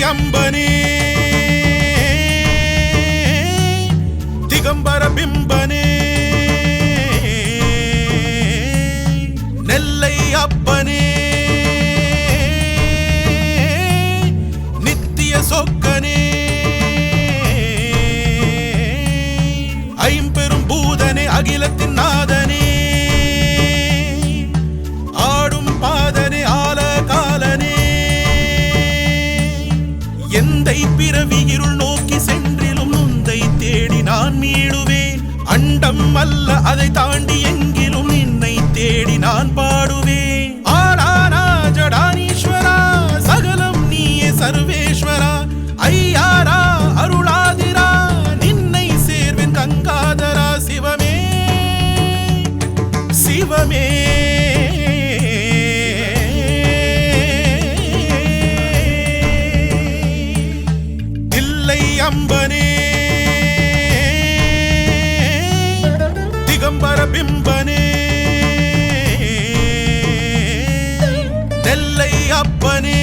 அம்பனே திகம்பர பிம்பனே நெல்லை அப்பனே நித்திய சொக்கனே ஐம்பெரும் பூதனே அகிலத்தின் நாதனே ஆடும் பாதனே ஆல காலனே எந்தை பிறவி இருள் நோக்கி சென்றிலும் நுந்தை தேடி நான் மீடுவேன் அண்டம் அல்ல அதை தாண்டி எங்கிலும் நின்னை தேடி நான் பாடுவேன் ஆராரா ஜடானீஸ்வரா சகலம் நீயே சர்வேஸ்வரா ஐயாரா அருளாதிரா நின்னை சேர்வேன் கங்காதரா சிவமே சிவமே அம்பனே திகம்பர பிம்பனே நெல்லை அப்பனே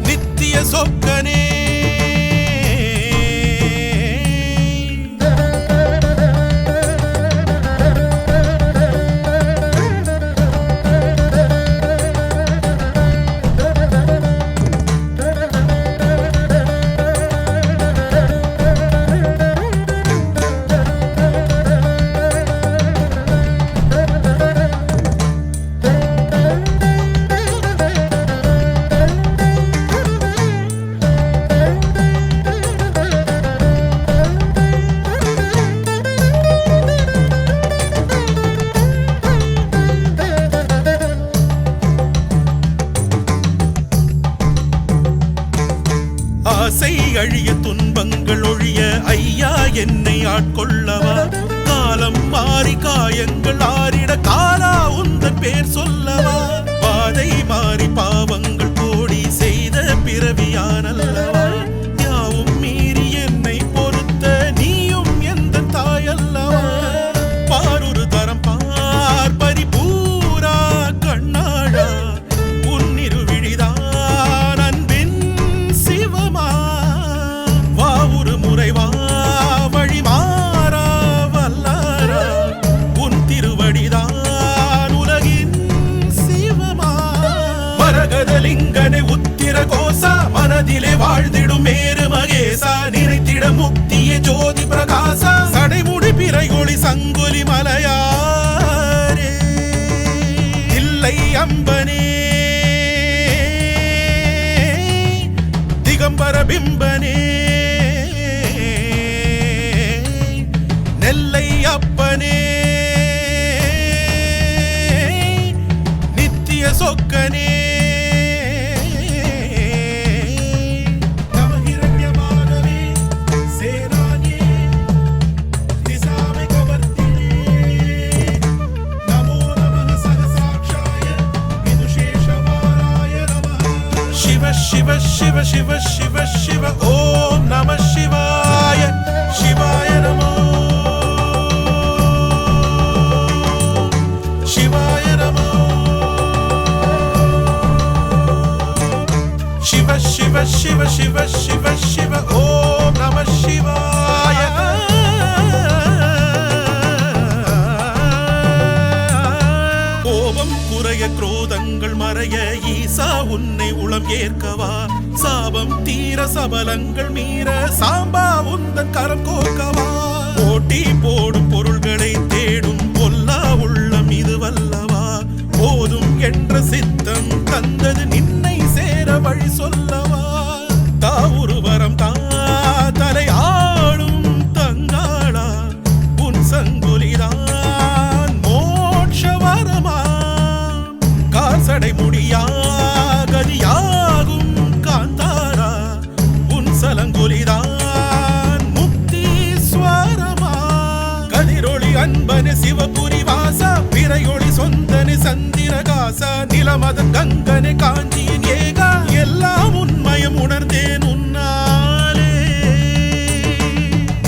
நித்திய சொக்கனே ஆசை அழிய துன்பங்கள் ஒழிய ஐயா என்னை ஆட்கொள்ளவா காலம் மாறி காயங்கள் ஆறிட காலா உந்தன் பேர் சொல்லவா பாதை மாறி பாவங்கள் கோடி செய்த பிறவியானல்லவா யாவும் மீறி என்னை பொறுத்த நீயும் எந்த தாயல்லவா பாரொரு தரம் பார் பரிபூரா கண்ணாடா உன்னிரு விழிதான் அன்பின் சிவமா வா ஒரு முறை வா வழி மாறா வல்லாரா உன் திருவடிதான் உலகின் சிவமா மரகதலிங்கனை உத்திர கோசா மனதிலே வாழ்ந்திடும் மேரு மகேசா நினைத்திட முக்திய ஜோதி பிரகாசா சடைமுடி பிறையொளி சங்குலி மலையாரே இல்லை அம்பனே திகம்பர பிம்பனே நெல்லை அப்பனே நித்திய சொக்கனே शिव शिव शिव शिव शिव ओम नमः शिवाय शिवाय नमो शिवाय नमो शिव शिव शिव शिव शिव शिव ओम नमः शिवाय கோபம் குறைய குரோதங்கள் மறைய ஈசா உன்னை உளம் ஏற்கவா சாபம் தீர சபலங்கள் மீற சாம்பா உந்தன் கரம் கோர்க்கவா போட்டி போடும் பொருள்களை தேடும் பொல்லா உள்ளம் இது வல்லவா போதும் என்ற சித்தம் தந்தது நின்னை சேர வழி சொல்லவா தா ஒருவரம் தா தலை ஆளும் தங்காளா உன் சங்குலிதான் மோட்சவரமா காசடை முடியா கதியாகும் காந்தாரா உன் சலங்குலிதான் முக்தீஸ்வரமா கதிரொளி அன்பனு சிவபுரி வாசா பிறையொளி சொந்தனு சந்திரகாசா நிலமதன் கங்கனு காஞ்சியின் ஏகா எல்லாம் உண்மயம் உணர்ந்தேன் உன்னாலே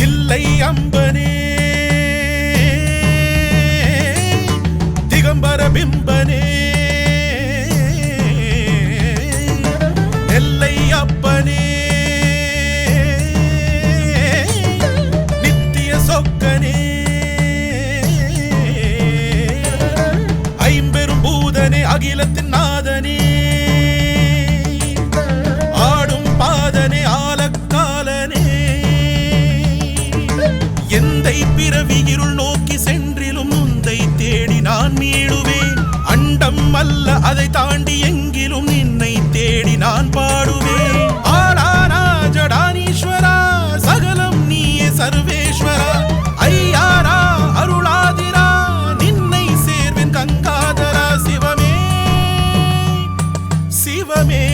இல்லை அம்பனே திகம்பர பிம்பனே அகிலத்தின் நாதனே ஆடும் பாதனே ஆலக்காலனே எந்தை பிறவி இருள் நோக்கி சென்றிலும் உந்தை தேடி நான் மீளுவேன் அண்டம் அல்ல அதை தாண்டி எங்கிலும் நின்னை தேடி நான் பாடுவேன் ஆடானா ஜடானீஸ்வரா சகலம் நீயே சர்வேஸ்வரா ஐயாரா அருளாதிரா நின்னை சேர்வேன் கங்காதரா சிவமே சிவமே